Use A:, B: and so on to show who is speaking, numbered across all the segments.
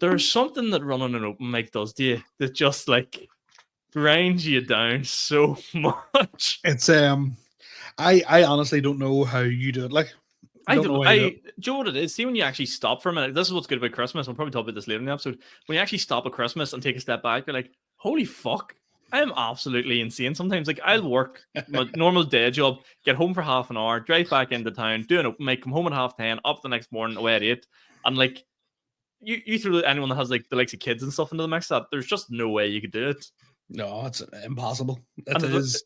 A: there's something that running an open mic does to you that just like grinds you down so much.
B: It's I honestly don't know how you do it. Like,
A: Do you know what it is? See, when you actually stop for a minute, this is what's good about Christmas. We'll probably talk about this later in the episode. When you actually stop at Christmas and take a step back, you're like, holy fuck, I am absolutely insane. Sometimes, like, I'll work my normal day job, get home for half an hour, drive back into town, do an open mic, come home at 10:30, up the next morning, away at 8. And like, you throw anyone that has like the likes of kids and stuff into the mix, that there's just no way you could do it.
B: No, it's impossible. It is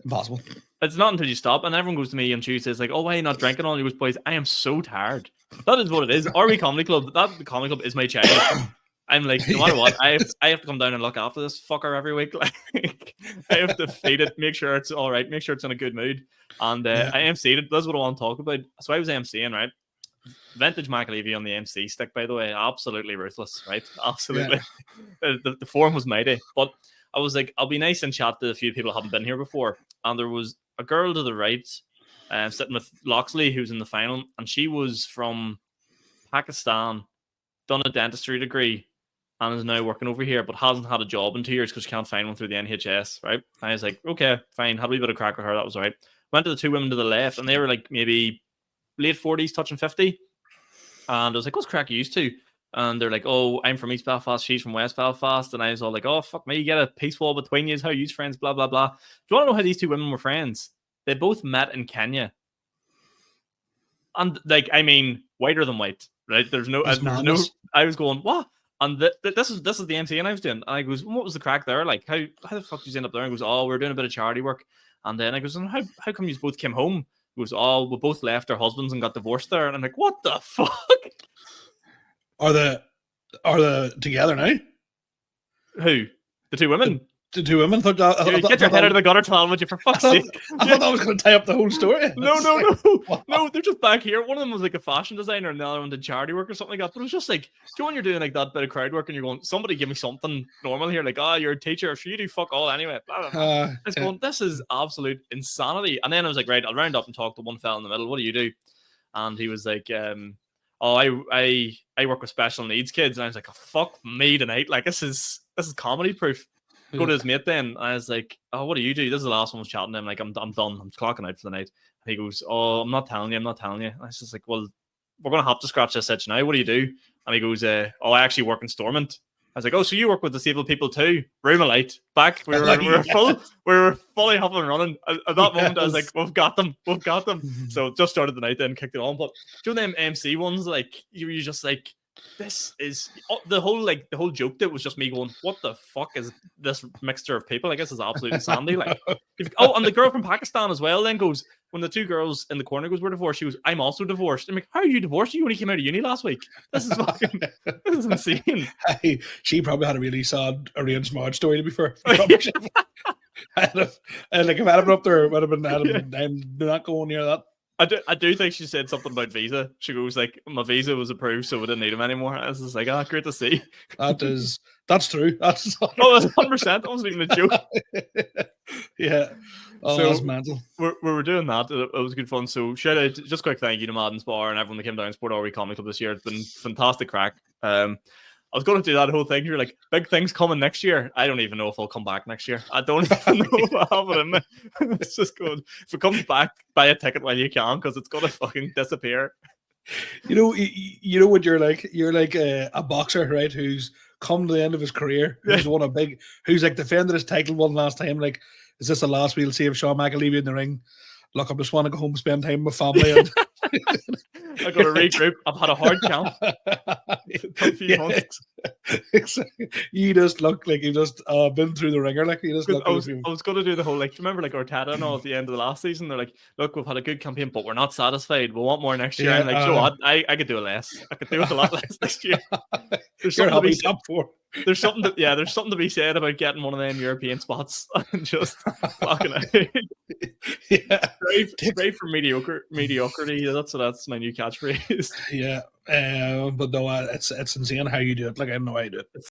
B: impossible.
A: It's not until you stop, and everyone goes to me on Tuesdays like, "Oh, why are you not drinking?" All you goes, "Boys, I am so tired." That is what it is. RV Comedy Club. The comedy club is my child. I'm like, no matter what, I have to come down and look after this fucker every week. Like, I have to feed it, make sure it's all right, make sure it's in a good mood. And I MC'd it. That's what I want to talk about. So I was MCing, right? Vintage McAlevey on the MC stick, by the way, absolutely ruthless, right? Absolutely. Yeah. The form was mighty, but I was like, I'll be nice and chat to a few people who haven't been here before. And there was a girl to the right, sitting with Loxley, who's in the final, and she was from Pakistan, done a dentistry degree, and is now working over here, but hasn't had a job in 2 years because she can't find one through the NHS, right? And I was like, okay, fine, had a wee bit of crack with her, that was all right. Went to the two women to the left, and they were like maybe late 40s, touching 50. And I was like, what's crack you used to? And they're like, oh, I'm from East Belfast, she's from West Belfast. And I was all like, oh, fuck me, you get a peace wall between you, how you friends, blah, blah, blah. Do you want to know how these two women were friends? They both met in Kenya. And, like, I mean, whiter than white, right? There's no, I was going, what? And this is the MC and I was doing. And I goes, what was the crack there? Like, how the fuck did you end up there? And he goes, oh, we're doing a bit of charity work. And then I goes, and how come you both came home? He goes, oh, we both left our husbands and got divorced there. And I'm like, what the fuck?
B: Are they together now?
A: Who? The two women?
B: The two women?
A: Get your head out of the gutter, Talon, would you, for fuck's sake?
B: I thought that was going to tie up the whole story.
A: No, they're just back here. One of them was like a fashion designer and the other one did charity work or something like that. But it was just like, do you know when you're doing like that bit of crowd work and you're going, somebody give me something normal here? Like, you're a teacher, so you do fuck all anyway. Blah, blah, blah. Going, this is absolute insanity. And then I was like, right, I'll round up and talk to one fella in the middle. What do you do? And he was like, I work with special needs kids. And I was like, oh, fuck me tonight. Like, this is comedy proof. Go to his mate then. And I was like, oh, what do you do? This is the last one I was chatting to him. Like, I'm done. I'm clocking out for the night. And he goes, oh, I'm not telling you. And I was just like, well, we're going to have to scratch this itch now. What do you do? And he goes, I actually work in Stormont. I was like, oh, so you work with disabled people too? Room of light. Back. We were fully up and running. At that moment, I was like, we've got them. So just started the night then, kicked it on. But do you know them MC ones, like, you're just like, this is the whole joke that was just me going, what the fuck is this mixture of people? I guess is absolutely insanity. Like, and the girl from Pakistan as well then goes, when the two girls in the corner goes, we're divorced, she goes, I'm also divorced. I'm like, how are you divorced? You only came out of uni last week. This is fucking, this is insane.
B: She probably had a really sad arranged marriage story, to be fair. Like, if I had been up there, it would have been, I'm not going near that.
A: I do think she said something about visa. She goes like, my visa was approved, so we didn't need him anymore. I was just like, great to see.
B: That's true. That's
A: 100%. That wasn't even a joke.
B: Yeah. Oh, so that's mental.
A: We were doing that. It was good fun. So shout out, just quick thank you to Madden's Bar and everyone that came down and supported RV Comedy Club this year. It's been fantastic crack. I was going to do that whole thing. You're like, big things coming next year. I don't even know if I'll come back next year. I don't even know if I'll have it in me. It's just good. If it comes back, buy a ticket while you can, because it's going to fucking disappear.
B: You know what you're like? You're like a boxer, right? Who's come to the end of his career. Who's won who's like defended his title one last time. Like, is this the last we'll see of Sean McAlevey in the ring? Look, I just want to go home and spend time with family. And
A: I got to regroup. I've had a hard camp.
B: Exactly. You just look like you've just been through the ringer. Like, you just look.
A: I was going to do the whole, like, do you remember like Arteta and all at the end of the last season? They're like, look, we've had a good campaign, but we're not satisfied. We want more next year. And like, you know what? I could do it less. I could do it a lot less next year. There's something to be top four. There's something to be said about getting one of them European spots and just fucking out.
B: Yeah,
A: brave for mediocrity. That's my new catchphrase.
B: Yeah, but no, it's insane how you do it. Like, I don't know how you do it.